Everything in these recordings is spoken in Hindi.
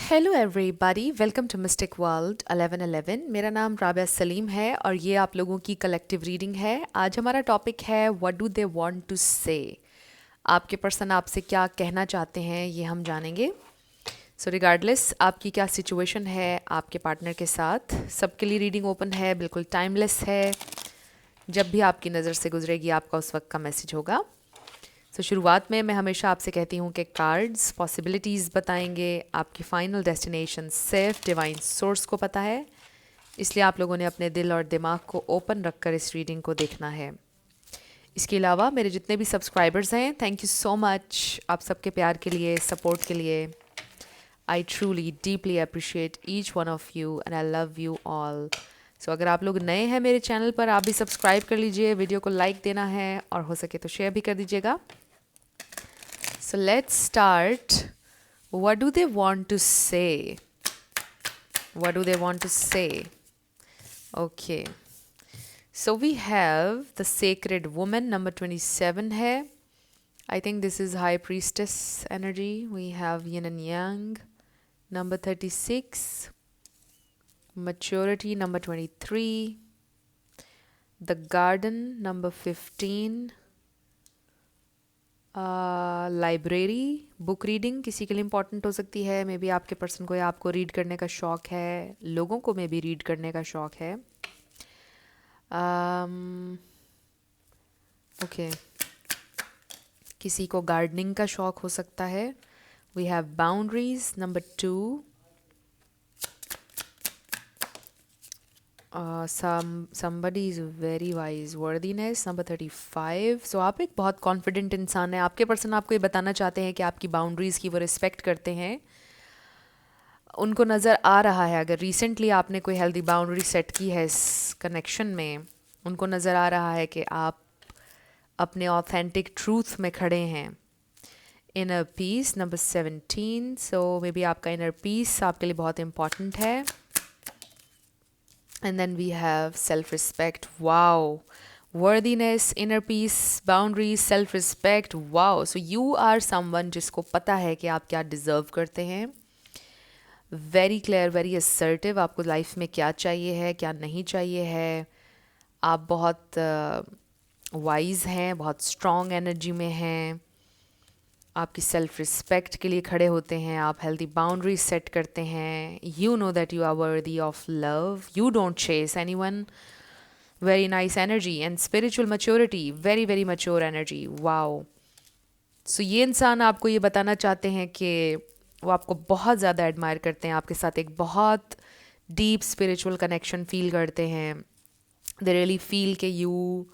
Hello everybody, welcome to mystic world 1111। मेरा नाम राबिया सलीम है और ये आप लोगों की कलेक्टिव रीडिंग है। आज हमारा टॉपिक है what do they want to say. आपके पर्सन आपसे क्या कहना चाहते हैं ये हम जानेंगे। सो रिगार्डलेस आपकी क्या सिचुएशन है आपके पार्टनर के साथ, सबके लिए रीडिंग ओपन है, बिल्कुल टाइमलेस है। जब भी आपकी नज़र से गुजरेगी आपका उस वक्त का मैसेज होगा। शुरुआत में मैं हमेशा आपसे कहती हूँ कि कार्ड्स पॉसिबिलिटीज़ बताएंगे, आपकी फ़ाइनल डेस्टिनेशन सिर्फ डिवाइन सोर्स को पता है। इसलिए आप लोगों ने अपने दिल और दिमाग को ओपन रखकर इस रीडिंग को देखना है। इसके अलावा मेरे जितने भी सब्सक्राइबर्स हैं, थैंक यू सो मच आप सबके प्यार के लिए, सपोर्ट के लिए। I truly deeply appreciate each one of you and I love you all. So अगर आप लोग नए हैं मेरे चैनल पर, आप भी सब्सक्राइब कर लीजिए, वीडियो को लाइक देना है और हो सके तो शेयर भी कर दीजिएगा। So let's start. What do they want to say? What do they want to say? Okay. So we have the Sacred Woman, number 27 है. I think this is High Priestess energy. We have Yin and Yang, number 36. Maturity, number 23. The Garden, number 15. Library, book reading किसी के लिए इम्पॉर्टेंट हो सकती है। मे बी आपके पर्सन को या आपको रीड करने का शौक़ है, लोगों को मे बी रीड करने का शौक़ है। ओके, किसी को गार्डनिंग का शौक़ हो सकता है। We have boundaries, number 2। somebody is very wise, worthiness, number 35। सो आप एक बहुत कॉन्फिडेंट इंसान है। आपके पर्सन आपको ये बताना चाहते हैं कि आपकी बाउंड्रीज़ की वो रिस्पेक्ट करते हैं। उनको नज़र आ रहा है, अगर रिसेंटली आपने कोई हेल्दी बाउंड्री सेट की है इस कनेक्शन में, उनको नज़र आ रहा है कि आप अपने ऑथेंटिक ट्रूथ में खड़े हैं। Inner peace, number 17। So may be आपका इनर पीस आपके लिए बहुत इम्पॉर्टेंट है। And then we have self-respect. Wow. Worthiness, inner peace, boundaries, self-respect. Wow. So you are someone जिसको पता है कि आप क्या डिज़र्व करते हैं। वेरी क्लियर, वेरी असर्टिव, आपको लाइफ में क्या चाहिए है, क्या नहीं चाहिए है। आप बहुत वाइज हैं, बहुत स्ट्रॉन्ग एनर्जी में हैं। आपकी सेल्फ रिस्पेक्ट के लिए खड़े होते हैं, आप हेल्दी बाउंड्रीज सेट करते हैं। You know that you are worthy of love, you don't chase anyone. Very nice energy and spiritual maturity, very very mature energy. Wow. So ये इंसान आपको ये बताना चाहते हैं कि वो आपको बहुत ज़्यादा एडमायर करते हैं, आपके साथ एक बहुत डीप स्पिरिचुअल कनेक्शन फील करते हैं। दे रियली फील कि you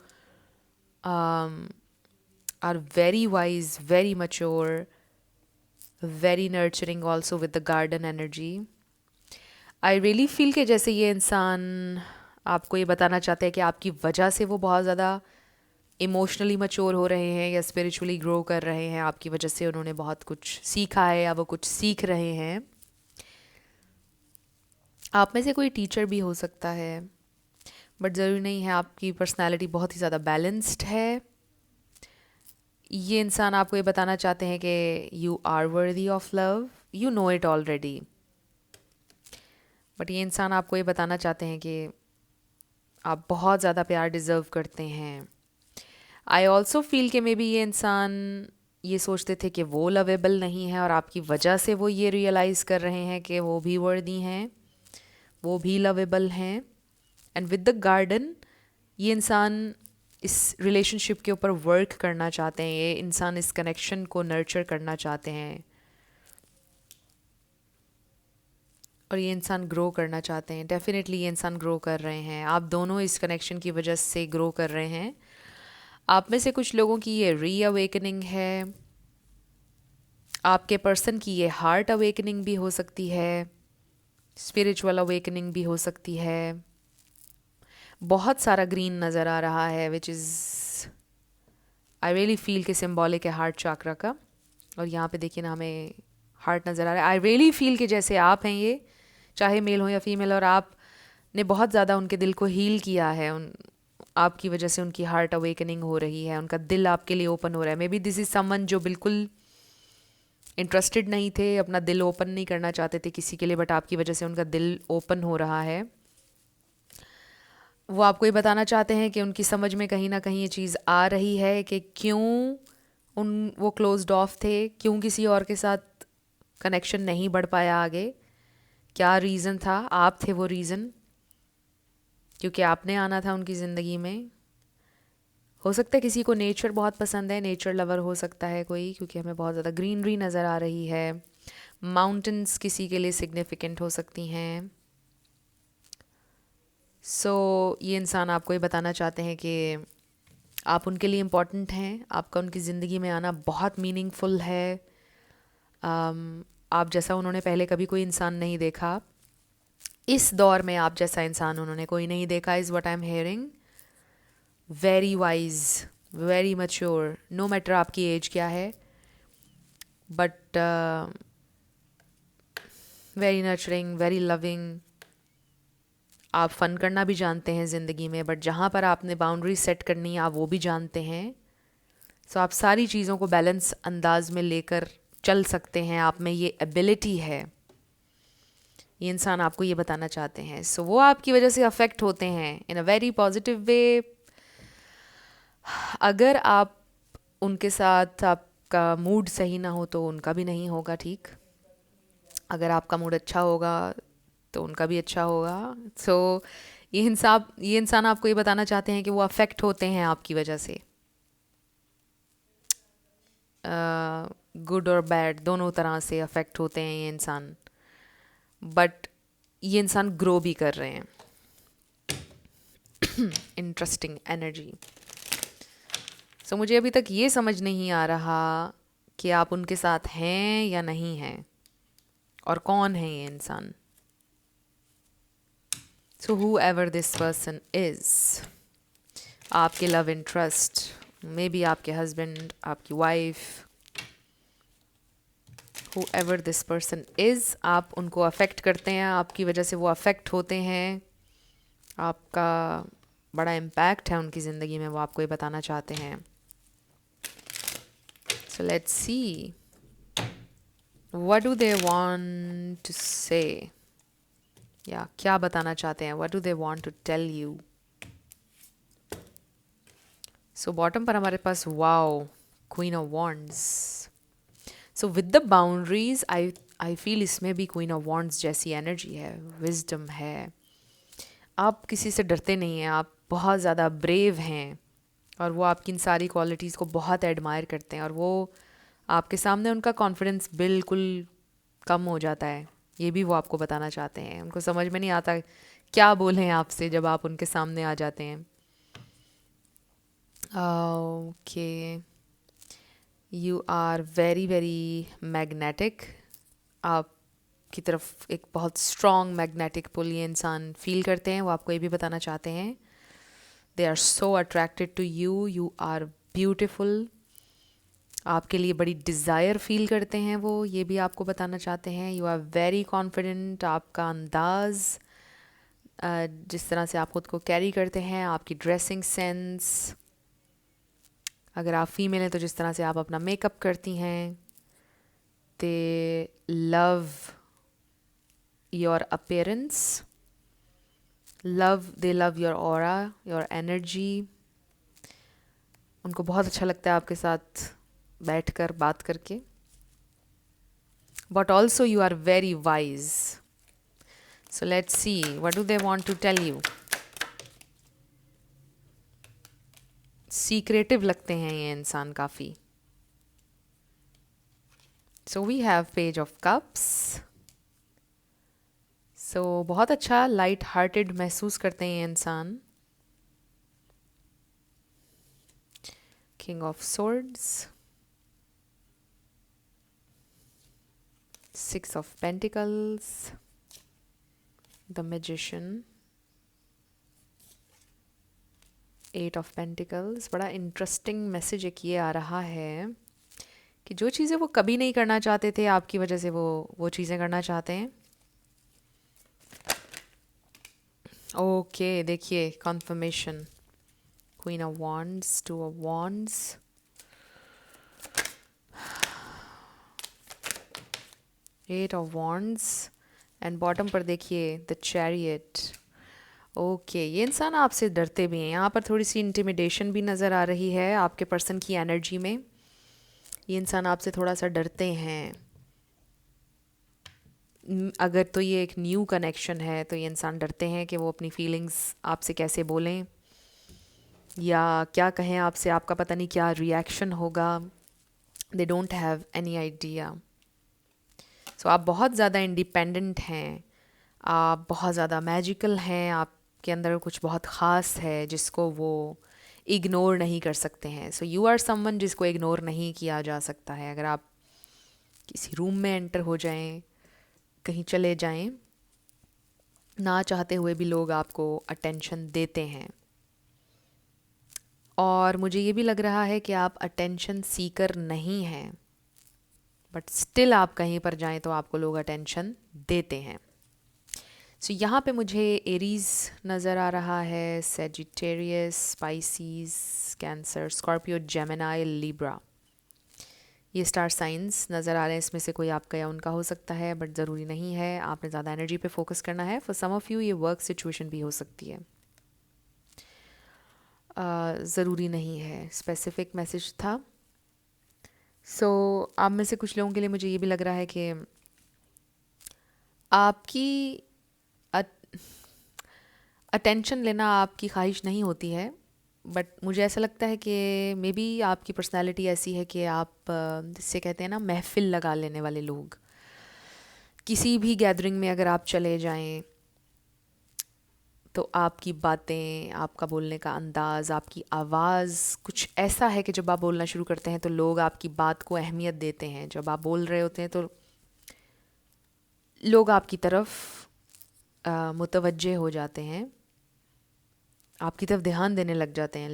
are very wise, very mature, very nurturing also with the garden energy. I really feel कि जैसे ये इंसान आपको ये बताना चाहते हैं कि आपकी वजह से वो बहुत ज़्यादा इमोशनली मच्योर हो रहे हैं या स्पिरिचुअली ग्रो कर रहे हैं। आपकी वजह से उन्होंने बहुत कुछ सीखा है या वो कुछ सीख रहे हैं। आप में से कोई टीचर भी हो सकता है, बट ज़रूरी नहीं है। आपकी पर्सनैलिटी बहुत ही ज़्यादा बैलेंस्ड है। ये इंसान आपको ये बताना चाहते हैं कि you are worthy of love, you know it already. But ये इंसान आपको ये बताना चाहते हैं कि आप बहुत ज़्यादा प्यार डिज़र्व करते हैं। आई ऑल्सो फील कि मे बी ये इंसान ये सोचते थे कि वो लवेबल नहीं है और आपकी वजह से वो ये रियलाइज़ कर रहे हैं कि वो भी वर्दी हैं, वो भी लवेबल हैं। एंड विद द गार्डन, ये इंसान इस रिलेशनशिप के ऊपर वर्क करना चाहते हैं। ये इंसान इस कनेक्शन को नर्चर करना चाहते हैं और ये इंसान ग्रो करना चाहते हैं। डेफिनेटली ये इंसान ग्रो कर रहे हैं। आप दोनों इस कनेक्शन की वजह से ग्रो कर रहे हैं। आप में से कुछ लोगों की ये री अवेकनिंग है, आपके पर्सन की ये हार्ट अवेकनिंग भी हो सकती है, स्पिरिचुअल अवेकनिंग भी हो सकती है। बहुत सारा ग्रीन नज़र आ रहा है, which is I really feel कि सिम्बॉलिक है हार्ट चाक्रा का। और यहाँ पे देखिए ना, हमें हार्ट नज़र आ रहा है। आई रियली फील कि जैसे आप हैं, ये चाहे मेल हो या फीमेल, और आपने बहुत ज़्यादा उनके दिल को हील किया है। आपकी वजह से उनकी हार्ट अवेकनिंग हो रही है, उनका दिल आपके लिए ओपन हो रहा है। May be this is someone जो बिल्कुल इंटरेस्टेड नहीं थे, अपना दिल ओपन नहीं करना चाहते थे किसी के लिए, बट आपकी वजह से उनका दिल ओपन हो रहा है। वो आपको ये बताना चाहते हैं कि उनकी समझ में कहीं ना कहीं ये चीज़ आ रही है कि क्यों वो क्लोज्ड ऑफ थे, क्यों किसी और के साथ कनेक्शन नहीं बढ़ पाया आगे, क्या रीज़न था। आप थे वो रीज़न, क्योंकि आपने आना था उनकी ज़िंदगी में। हो सकता है किसी को नेचर बहुत पसंद है, नेचर लवर हो सकता है कोई, क्योंकि हमें बहुत ज़्यादा ग्रीनरी नज़र आ रही है। माउंटेन्स किसी के लिए सिग्निफिकेंट हो सकती हैं। ये इंसान आपको ये बताना चाहते हैं कि आप उनके लिए इम्पॉर्टेंट हैं, आपका उनकी ज़िंदगी में आना बहुत मीनिंगफुल है। आप जैसा उन्होंने पहले कभी कोई इंसान नहीं देखा, इस दौर में आप जैसा इंसान उन्होंने कोई नहीं देखा, is what I am hearing. Very wise, very mature, no matter आपकी एज क्या है, but very nurturing, very loving. आप फ़न करना भी जानते हैं ज़िंदगी में, बट जहाँ पर आपने बाउंड्री सेट करनी है आप वो भी जानते हैं। आप सारी चीज़ों को बैलेंस अंदाज में लेकर चल सकते हैं, आप में ये एबिलिटी है। ये इंसान आपको ये बताना चाहते हैं। वो आपकी वजह से अफेक्ट होते हैं इन अ वेरी पॉजिटिव वे। अगर आप उनके साथ, आपका मूड सही ना हो तो उनका भी नहीं होगा ठीक। अगर आपका मूड अच्छा होगा तो उनका भी अच्छा होगा। ये इंसान आपको ये बताना चाहते हैं कि वो अफेक्ट होते हैं आपकी वजह से, गुड और बैड दोनों तरह से अफेक्ट होते हैं ये इंसान, बट ये इंसान ग्रो भी कर रहे हैं। Interesting energy. मुझे अभी तक ये समझ नहीं आ रहा कि आप उनके साथ हैं या नहीं हैं, और कौन है ये इंसान। whoever this person is, आपके लव इंटरेस्ट, मे बी आपके हस्बैंड, आपकी wife, whoever this person is, आप उनको अफेक्ट करते हैं, आपकी वजह से वो अफेक्ट होते हैं, आपका बड़ा इम्पैक्ट है उनकी ज़िंदगी में, वो आपको ये बताना चाहते हैं। Let's see what do they want to say, या क्या बताना चाहते हैं, what do they want to tell you। Bottom पर हमारे पास wow, queen of wands. With the boundaries I feel इसमें भी क्वीन ऑफ वॉन्ड्स जैसी एनर्जी है, विजडम है। आप किसी से डरते नहीं हैं, आप बहुत ज़्यादा ब्रेव हैं, और वो आपकी इन सारी क्वालिटीज़ को बहुत एडमायर करते हैं, और वो आपके सामने उनका कॉन्फिडेंस बिल्कुल कम हो जाता है। ये भी वो आपको बताना चाहते हैं। उनको समझ में नहीं आता क्या बोलें आपसे जब आप उनके सामने आ जाते हैं। Okay, you are very very magnetic. आपकी तरफ एक बहुत स्ट्रॉन्ग मैग्नेटिक पुल ये इंसान फील करते हैं। वो आपको ये भी बताना चाहते हैं, they are so attracted to you, you are beautiful. आपके लिए बड़ी डिज़ायर फील करते हैं वो, ये भी आपको बताना चाहते हैं। You are very confident. आपका अंदाज़, जिस तरह से आप खुद को कैरी करते हैं, आपकी ड्रेसिंग सेंस, अगर आप फीमेल हैं तो जिस तरह से आप अपना मेकअप करती हैं, दे love your appearance, they love your aura, your energy. उनको बहुत अच्छा लगता है आपके साथ बैठकर बात करके, but also you are very wise. Let's see what do they want to tell you. Secretive लगते हैं ये इंसान काफ़ी। We have page of cups. बहुत अच्छा लाइट हार्टेड महसूस करते हैं ये इंसान। King of swords, six of pentacles, the magician, eight of pentacles. बड़ा इंटरेस्टिंग मैसेज एक ये आ रहा है कि जो चीज़ें वो कभी नहीं करना चाहते थे, आपकी वजह से वो चीज़ें करना चाहते हैं। ओके, देखिए confirmation, queen of wands, two of wands, eight of wands and bottom पर देखिए द चैरियट। ओके, ये इंसान आपसे डरते भी हैं। यहाँ पर थोड़ी सी इंटिमिडेशन भी नज़र आ रही है आपके पर्सन की एनर्जी में। ये इंसान आपसे थोड़ा सा डरते हैं। अगर तो ये एक न्यू कनेक्शन है तो ये इंसान डरते हैं कि वो अपनी फीलिंग्स आपसे कैसे बोलें या क्या कहें आपसे, आपका पता नहीं क्या रिएक्शन होगा। They don't have any idea. So आप बहुत ज़्यादा इंडिपेंडेंट हैं, आप बहुत ज़्यादा मैजिकल हैं, आपके अंदर कुछ बहुत ख़ास है जिसको वो इग्नोर नहीं कर सकते हैं। सो यू आर समवन जिसको इग्नोर नहीं किया जा सकता है। अगर आप किसी रूम में एंटर हो जाएं, कहीं चले जाएं, ना चाहते हुए भी लोग आपको अटेंशन देते हैं। और मुझे ये भी लग रहा है कि आप अटेंशन सीकर नहीं हैं, बट स्टिल आप कहीं पर जाएं तो आपको लोग अटेंशन देते हैं। सो यहाँ पे मुझे एरीज नज़र आ रहा है, Sagittarius, species, cancer, Scorpio, Gemini, Libra. ये स्टार साइंस नज़र आ रहे हैं। इसमें से कोई आपका या उनका हो सकता है, बट ज़रूरी नहीं है। आपने ज़्यादा एनर्जी पे फोकस करना है। फॉर सम ऑफ़ यू ये वर्क सिचुएशन भी हो सकती है, ज़रूरी नहीं है। स्पेसिफिक मैसेज था। सो आप में से कुछ लोगों के लिए मुझे ये भी लग रहा है कि आपकी अटेंशन लेना आपकी ख्वाहिश नहीं होती है, बट मुझे ऐसा लगता है कि मे बी आपकी पर्सनालिटी ऐसी है कि आप जिससे कहते हैं ना महफिल लगा लेने वाले लोग। किसी भी गैदरिंग में अगर आप चले जाएं तो आपकी बातें, आपका बोलने का अंदाज़, आपकी आवाज़ कुछ ऐसा है कि जब आप बोलना शुरू करते हैं तो लोग आपकी बात को अहमियत देते हैं। जब आप बोल रहे होते हैं तो लोग आपकी तरफ मुतवज्जे हो जाते हैं, आपकी तरफ ध्यान देने लग जाते हैं।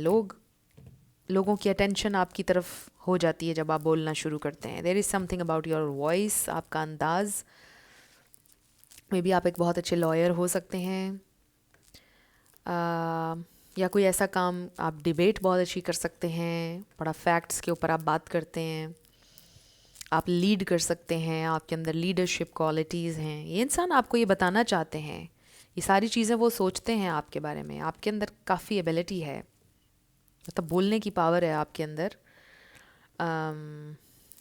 लोगों की अटेंशन आपकी तरफ हो जाती है जब आप बोलना शुरू करते हैं। There is something about your voice, आपका अंदाज़। मे बी आप एक बहुत अच्छे लॉयर हो सकते हैं, या कोई ऐसा काम, आप डिबेट बहुत अच्छी कर सकते हैं, बड़ा फैक्ट्स के ऊपर आप बात करते हैं, आप लीड कर सकते हैं, आपके अंदर लीडरशिप क्वालिटीज़ हैं। ये इंसान आपको ये बताना चाहते हैं, ये सारी चीज़ें वो सोचते हैं आपके बारे में। आपके अंदर काफ़ी एबिलिटी है, मतलब बोलने की पावर है आपके अंदर।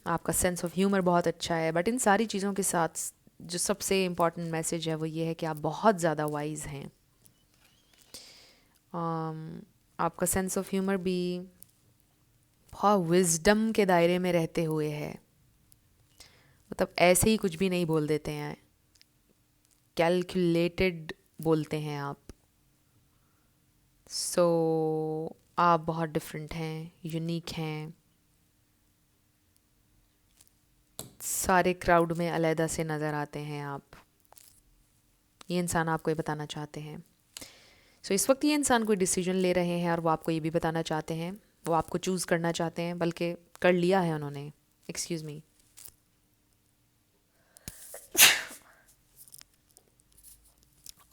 आपका सेंस ऑफ ह्यूमर बहुत अच्छा है, बट इन सारी चीज़ों के साथ जो सबसे इम्पॉर्टेंट मैसेज है वो ये है कि आप बहुत ज़्यादा वाइज हैं। आपका सेंस ऑफ ह्यूमर भी बहुत विजडम के दायरे में रहते हुए है, मतलब ऐसे ही कुछ भी नहीं बोल देते हैं, कैलकुलेटेड बोलते हैं आप। सो आप बहुत डिफरेंट हैं, यूनिक हैं, सारे क्राउड में अलहदा से नज़र आते हैं आप। ये इंसान आपको ये बताना चाहते हैं। सो इस वक्त ये इंसान कोई डिसीजन ले रहे हैं और वो आपको ये भी बताना चाहते हैं, वो आपको चूज़ करना चाहते हैं, बल्कि कर लिया है उन्होंने। Excuse me.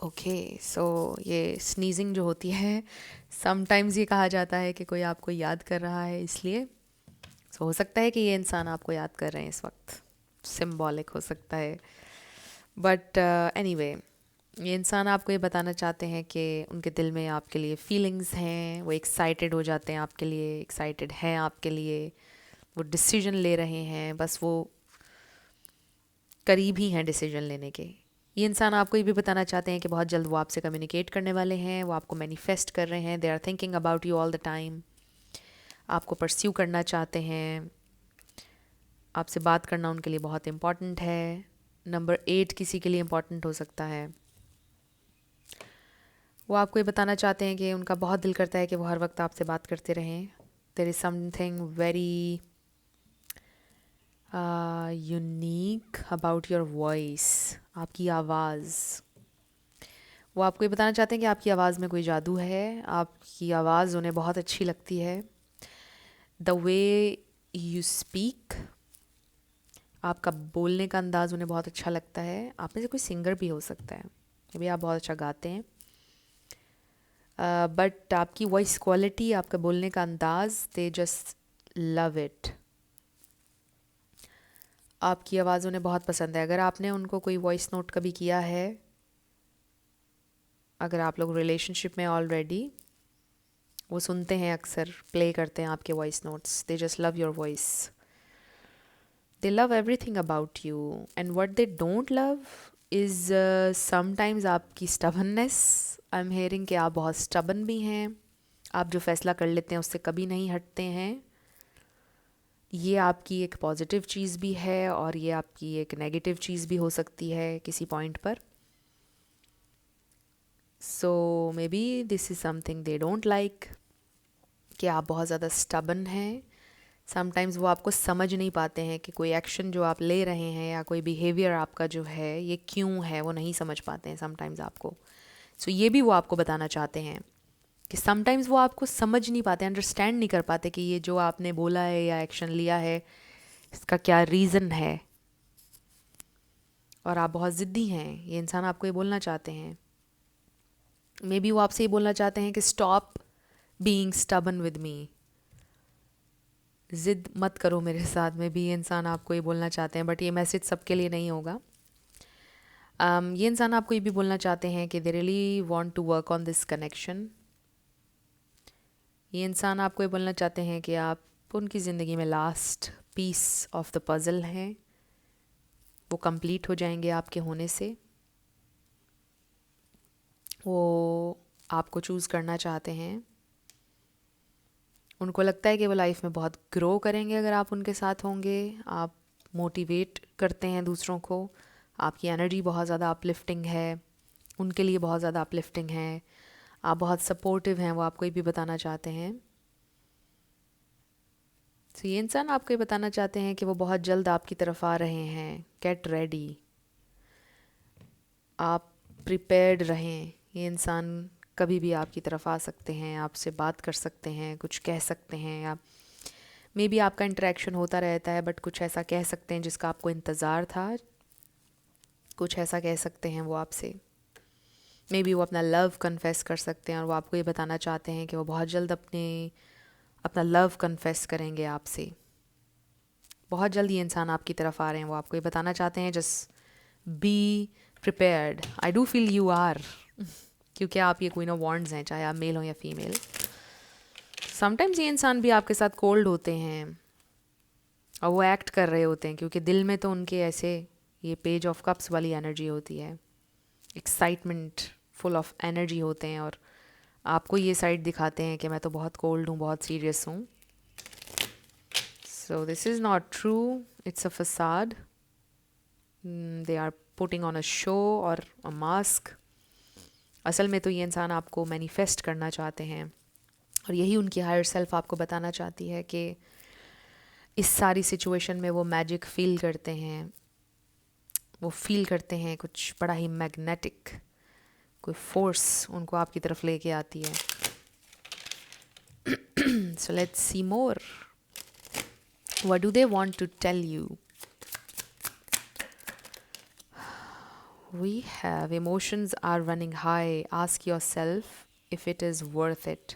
ओके, सो ये स्नीजिंग जो होती है, समटाइम्स ये कहा जाता है कि कोई आपको याद कर रहा है, इसलिए हो सकता है कि ये इंसान आपको याद कर रहे हैं इस वक्त, सिम्बॉलिक हो सकता है। बट एनीवे, ये इंसान आपको ये बताना चाहते हैं कि उनके दिल में आपके लिए फीलिंग्स हैं, वो एक्साइटेड हो जाते हैं आपके लिए, एक्साइटेड हैं आपके लिए, वो डिसीजन ले रहे हैं, बस वो करीब ही हैं डिसीजन लेने के। ये इंसान आपको ये भी बताना चाहते हैं कि बहुत जल्द वो आपसे कम्युनिकेट करने वाले हैं, वो आपको मैनिफेस्ट कर रहे हैं, they are thinking about you all the time, आपको परस्यू करना चाहते हैं, आपसे बात करना उनके लिए बहुत इम्पॉर्टेंट है। नंबर 8 किसी के लिए इम्पॉर्टेंट हो सकता है। वो आपको ये बताना चाहते हैं कि उनका बहुत दिल करता है कि वो हर वक्त आपसे बात करते रहें। There is something very unique about your voice, आपकी आवाज़। वो आपको ये बताना चाहते हैं कि आपकी आवाज़ में कोई जादू है, आपकी आवाज़ उन्हें बहुत अच्छी लगती है। द वे यू स्पीक, आपका बोलने का अंदाज़ उन्हें बहुत अच्छा लगता है। आप में से कोई सिंगर भी हो सकता है, ये भी आप बहुत अच्छा गाते हैं, बट आपकी वॉइस क्वालिटी, आपका बोलने का अंदाज़, दे जस्ट लव इट। आपकी आवाज़ उन्हें बहुत पसंद है। अगर आपने उनको कोई वॉइस नोट कभी किया है, अगर आप लोग रिलेशनशिप में ऑलरेडी, वो सुनते हैं, अक्सर प्ले करते हैं आपके voice notes. They just love your voice. They love everything about you, and what they don't love is sometimes आपकी stubbornness. I'm hearing कि आप बहुत stubborn भी हैं. आप जो फैसला कर लेते हैं उससे कभी नहीं हटते हैं. ये आपकी एक पॉजिटिव चीज़ भी है और ये आपकी एक नेगेटिव चीज़ भी हो सकती है किसी पॉइंट पर. So maybe this is something they don't like, कि आप बहुत ज़्यादा stubborn हैं. समटाइम्स वो आपको समझ नहीं पाते हैं कि कोई एक्शन जो आप ले रहे हैं या कोई बिहेवियर आपका जो है ये क्यों है, वो नहीं समझ पाते हैं समटाइम्स आपको. सो ये भी वो आपको बताना चाहते हैं कि समटाइम्स वो आपको समझ नहीं पाते, अंडरस्टैंड नहीं कर पाते कि ये जो आपने बोला है या एक्शन लिया है इसका क्या रीज़न है. और आप बहुत ज़िद्दी हैं, ये इंसान आपको ये बोलना चाहते हैं. मे बी वो आपसे ये बोलना चाहते हैं कि stop being stubborn with me, ज़िद मत करो मेरे साथ में. भी ये इंसान आपको ये बोलना चाहते हैं, बट ये मैसेज सबके लिए नहीं होगा. ये इंसान आपको ये भी बोलना चाहते हैं कि they really want to work on this connection. ये इंसान आपको ये बोलना चाहते हैं कि आप उनकी ज़िंदगी में last piece of the puzzle हैं. वो कंप्लीट हो जाएंगे आपके होने से. वो आपको चूज़ करना चाहते हैं. उनको लगता है कि वो लाइफ में बहुत ग्रो करेंगे अगर आप उनके साथ होंगे. आप मोटिवेट करते हैं दूसरों को. आपकी एनर्जी बहुत ज़्यादा अपलिफ्टिंग है, उनके लिए बहुत ज़्यादा अपलिफ्टिंग है. आप बहुत सपोर्टिव हैं, वो आपको ये भी बताना चाहते हैं. तो ये इंसान आपको ये बताना चाहते हैं कि वो बहुत जल्द आपकी तरफ आ रहे हैं. गेट रेडी, आप प्रिपेयर्ड रहें. ये इंसान कभी भी आपकी तरफ आ सकते हैं, आपसे बात कर सकते हैं, कुछ कह सकते हैं. आप मे बी आपका इंटरेक्शन होता रहता है, बट कुछ ऐसा कह सकते हैं जिसका आपको इंतज़ार था. कुछ ऐसा कह सकते हैं वो आपसे. मे बी वो अपना लव कन्फेस कर सकते हैं और वो आपको ये बताना चाहते हैं कि वो बहुत जल्द अपना लव कन्फेस करेंगे आपसे. बहुत जल्द ये इंसान आपकी तरफ आ रहे हैं. वो आपको ये बताना चाहते हैं just be prepared. I do feel you are, क्योंकि आप ये क्वीन ऑफ वॉन्ड्स हैं, चाहे आप मेल हो या फीमेल. समटाइम्स ये इंसान भी आपके साथ कोल्ड होते हैं और वो एक्ट कर रहे होते हैं, क्योंकि दिल में तो उनके ऐसे ये पेज ऑफ कप्स वाली एनर्जी होती है. एक्साइटमेंट, फुल ऑफ एनर्जी होते हैं और आपको ये साइड दिखाते हैं कि मैं तो बहुत कोल्ड हूँ, बहुत सीरियस हूँ. So this is not true, it's a facade. They are putting on a show और अ मास्क. असल में तो ये इंसान आपको मैनिफेस्ट करना चाहते हैं और यही उनकी हायर सेल्फ आपको बताना चाहती है कि इस सारी सिचुएशन में वो मैजिक फील करते हैं. वो फील करते हैं कुछ बड़ा ही मैग्नेटिक, कोई फोर्स उनको आपकी तरफ लेके आती है. So let's see more. What do they want to tell you? We have emotions are running high. Ask yourself if it is worth it.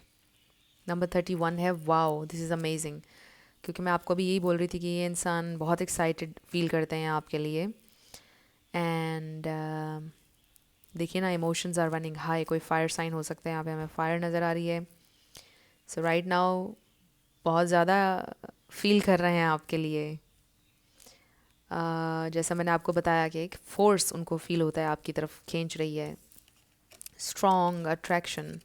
Number 31 है वाओ दिस इज़ अमेजिंग. क्योंकि मैं आपको भी यही बोल रही थी कि ये इंसान बहुत एक्साइटेड फील करते हैं आपके लिए. एंड देखिए ना, इमोशंस आर रनिंग हाई. कोई फायर साइन हो सकता है, यहाँ पे हमें फायर नज़र आ रही है. सो राइट नाउ बहुत ज़्यादा फील कर रहे हैं आपके लिए. जैसा मैंने आपको बताया कि एक फोर्स उनको फील होता है, आपकी तरफ खींच रही है. Strong attraction.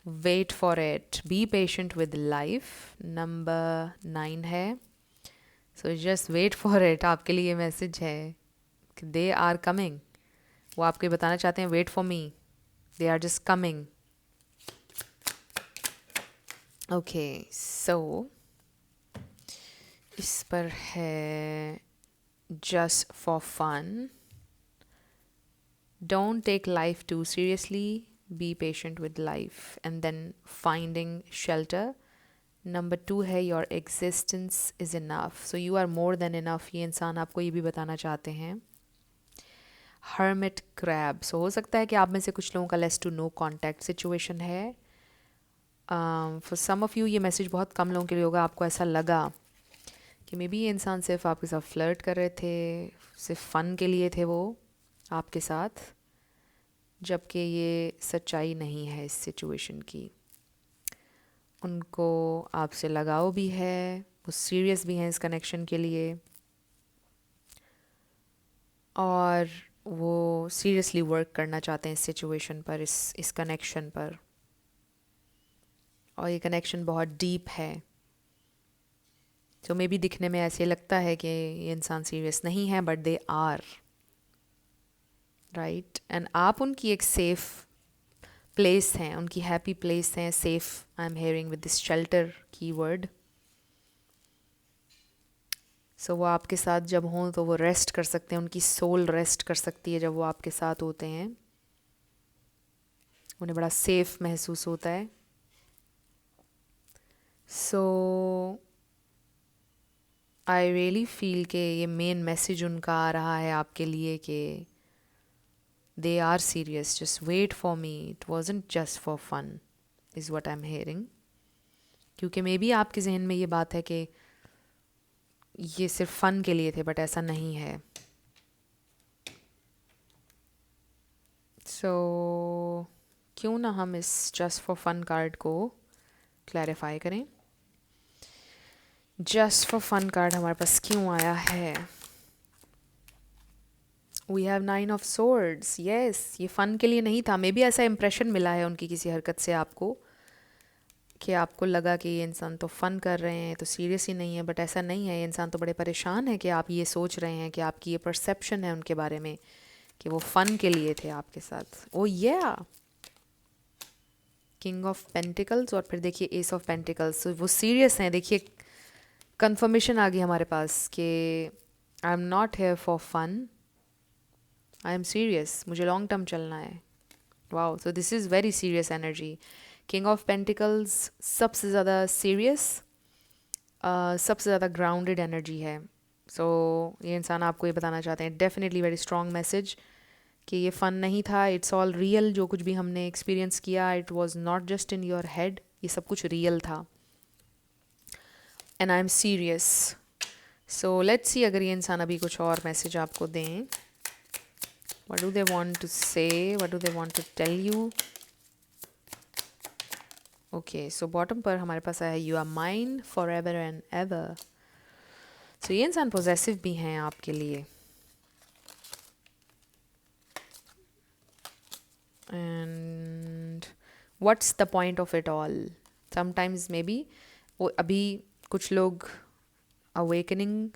Wait for it, be patient with life. Number 9 है. So just wait for it. आपके लिए मैसेज है कि दे आर कमिंग. वो आपको ये बताना चाहते हैं wait for me, they are just coming. Okay, so इस पर है just for fun. Don't take life too seriously. Be patient with life. And then finding shelter. Number 2 है your existence is enough. So you are more than enough. ये इंसान आपको ये भी बताना चाहते हैं. Hermit crab. So हो सकता है कि आप में से कुछ लोगों का less to no contact situation है. For some of you ये मैसेज बहुत कम लोगों के लिए होगा. आपको ऐसा लगा कि मे बी ये इंसान सिर्फ आपके साथ फ्लर्ट कर रहे थे, सिर्फ फ़न के लिए थे वो आपके साथ, जबकि ये सच्चाई नहीं है इस सिचुएशन की। उनको आपसे लगाव भी है, वो सीरियस भी हैं इस कनेक्शन के लिए, और वो सीरियसली वर्क करना चाहते हैं इस सिचुएशन पर, इस कनेक्शन पर। और ये कनेक्शन बहुत डीप है। तो मे बी दिखने में ऐसे लगता है कि ये इंसान सीरियस नहीं है, but they are, right. And आप उनकी एक सेफ प्लेस हैं, उनकी हैप्पी प्लेस हैं, safe. I am hearing with this shelter की वर्ड। सो वो आपके साथ जब हों तो वो रेस्ट कर सकते हैं, उनकी सोल रेस्ट कर सकती है जब वो आपके साथ होते हैं। उन्हें बड़ा सेफ महसूस होता है। सो आई रियली फील कि ये मेन मैसेज उनका आ रहा है आपके लिए कि they are serious, just wait for me, it wasn't just for fun, is what I am hearing. क्योंकि मे बी आपके जहन में ये बात है कि ये सिर्फ फ़न के लिए थे, बट ऐसा नहीं है। सो क्यों ना हम इस जस्ट फॉर फन कार्ड को क्लैरिफाई करें। जस्ट फॉर फन कार्ड हमारे पास क्यों आया है? We have 9 of swords. Yes, ये फ़न के लिए नहीं था। मे बी ऐसा इंप्रेशन मिला है उनकी किसी हरकत से आपको, कि आपको लगा कि ये इंसान तो फ़न कर रहे हैं, तो सीरियस ही नहीं है, बट ऐसा नहीं है। ये इंसान तो बड़े परेशान है कि आप ये सोच रहे हैं, कि आपकी ये परसेप्शन है उनके बारे में कि वो फ़न के लिए थे आपके साथ। ओ या किंग ऑफ पेंटिकल्स, और फिर देखिए एस ऑफ पेंटिकल्स। वो सीरियस हैं। देखिए कंफर्मेशन आ गई हमारे पास कि I am not here for fun, I am serious, मुझे लॉन्ग टर्म चलना है। Wow, so this is very serious energy. King of pentacles सबसे ज़्यादा सीरियस, सबसे ज़्यादा ग्राउंडेड एनर्जी है। सो ये इंसान आपको ये बताना चाहते हैं, डेफिनेटली वेरी स्ट्रॉन्ग मैसेज, कि ये फ़न नहीं था, इट्स ऑल रियल। जो कुछ भी हमने एक्सपीरियंस किया, it was not just in your head, ये सब कुछ रियल था। And I am serious. So let's see अगर ये इंसान अभी कुछ और मैसेज आपको दें। What do they want to say, what do they want to tell you? Okay, so bottom पर हमारे पास आया you are mine forever and ever. सो ये इंसान पॉजेसिव भी हैं आपके लिए, and what's the point of it all? Sometimes may be वो अभी कुछ लोग अवेकनिंग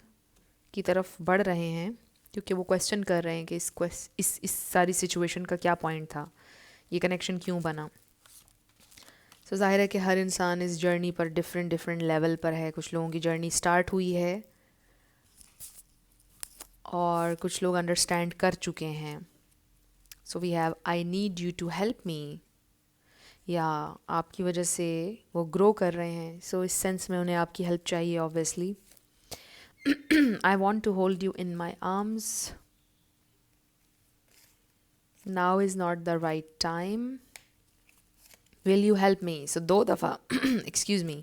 की तरफ बढ़ रहे हैं, क्योंकि वो क्वेश्चन कर रहे हैं कि इस सारी सिचुएशन का क्या पॉइंट था, ये कनेक्शन क्यों बना। सो जाहिर है कि हर इंसान इस जर्नी पर डिफरेंट लेवल पर है। कुछ लोगों की जर्नी स्टार्ट हुई है और कुछ लोग अंडरस्टैंड कर चुके हैं। So we have I need you to help me, या आपकी वजह से वो ग्रो कर रहे हैं। सो इस सेंस में उन्हें आपकी हेल्प चाहिए obviously. I want to hold you in my arms. Now is not the right time. Will you help me? So 2 दफ़ा excuse me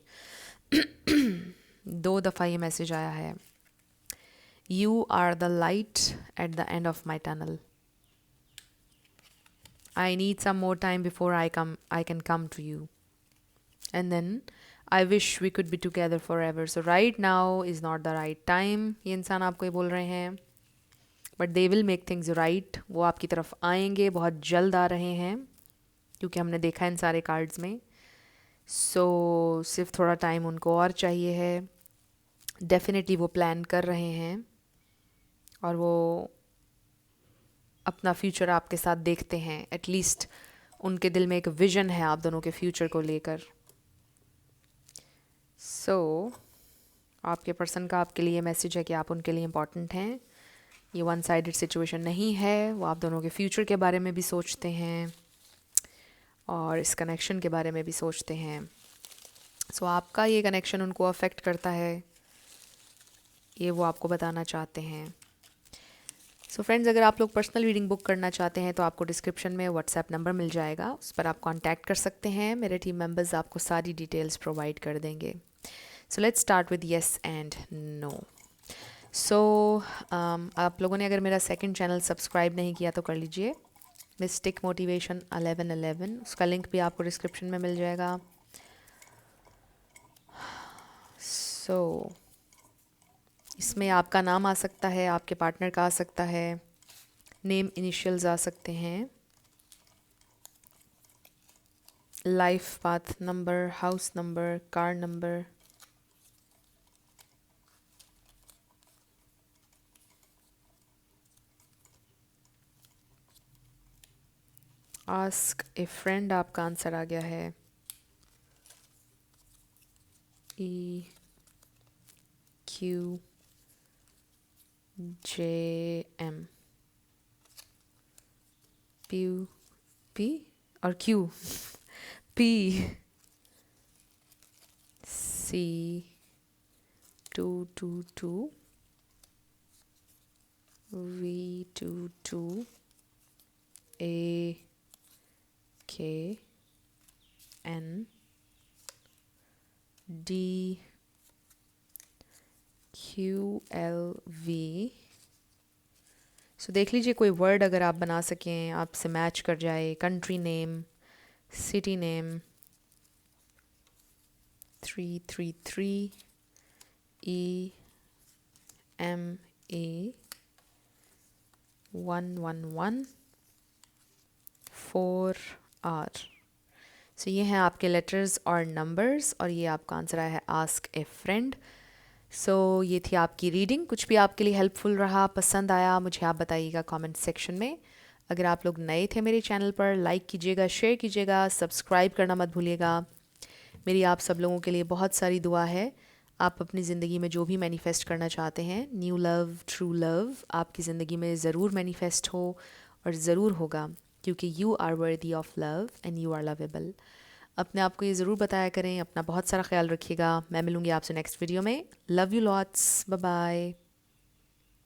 2 दफ़ा ये मैसेज आया है। You are the light at the end of my tunnel. I need some more time before I can come to you. And then I wish we could be together forever. So right now is not the right time. ये इंसान आपको ये बोल रहे हैं, but they will make things right. वो आपकी तरफ आएंगे, बहुत जल्द आ रहे हैं, क्योंकि हमने देखा है इन सारे कार्ड्स में। सो सिर्फ थोड़ा टाइम उनको और चाहिए है। डेफिनेटली वो प्लान कर रहे हैं, और वो अपना फ्यूचर आपके साथ देखते हैं। एटलीस्ट उनके दिल में एक विजन है आप दोनों के फ्यूचर को लेकर। सो आपके पर्सन का आपके लिए मैसेज है कि आप उनके लिए इम्पॉर्टेंट हैं। ये वन साइडेड सिचुएशन नहीं है। वो आप दोनों के फ्यूचर के बारे में भी सोचते हैं, और इस कनेक्शन के बारे में भी सोचते हैं। सो आपका ये कनेक्शन उनको अफेक्ट करता है, ये वो आपको बताना चाहते हैं। सो फ्रेंड्स, अगर आप लोग पर्सनल रीडिंग बुक करना चाहते हैं तो आपको डिस्क्रिप्शन में व्हाट्सएप नंबर मिल जाएगा, उस पर आप कांटेक्ट कर सकते हैं। मेरे टीम मेंबर्स आपको सारी डिटेल्स प्रोवाइड कर देंगे। So let's start with yes and no. So आप लोगों ने अगर मेरा सेकंड चैनल सब्सक्राइब नहीं किया तो कर लीजिए, मिस्टिक मोटिवेशन 1111. उसका लिंक भी आपको डिस्क्रिप्शन में मिल जाएगा. सो इसमें आपका नाम आ सकता है, आपके पार्टनर का आ सकता है, नेम इनिशियल्स आ सकते हैं, life path number, house number, car number. Ask ए फ्रेंड आपका आंसर आ गया है. E Q J M P और Q P C 222 V22 A K N D Q L V. सो देख लीजिए कोई वर्ड अगर आप बना सकें, आपसे मैच कर जाए. Country name, city name. 333 E M A 111 4 R. सो ये हैं आपके लेटर्स और नंबर्स, और ये आपका आंसर आया है आस्क ए फ्रेंड. सो ये थी आपकी रीडिंग. कुछ भी आपके लिए हेल्पफुल रहा, पसंद आया, मुझे आप बताइएगा कमेंट सेक्शन में. अगर आप लोग नए थे मेरे चैनल पर, लाइक कीजिएगा, शेयर कीजिएगा, सब्सक्राइब करना मत भूलिएगा. मेरी आप सब लोगों के लिए बहुत सारी दुआ है. आप अपनी ज़िंदगी में जो भी मैनिफेस्ट करना चाहते हैं, न्यू लव, ट्रू लव, आपकी ज़िंदगी में ज़रूर मैनिफेस्ट हो, और ज़रूर होगा, क्योंकि you are worthy of love and you are lovable. अपने आप को ये ज़रूर बताया करें. अपना बहुत सारा ख्याल रखिएगा. मैं मिलूँगी आपसे नेक्स्ट वीडियो में. Love you lots. Bye bye.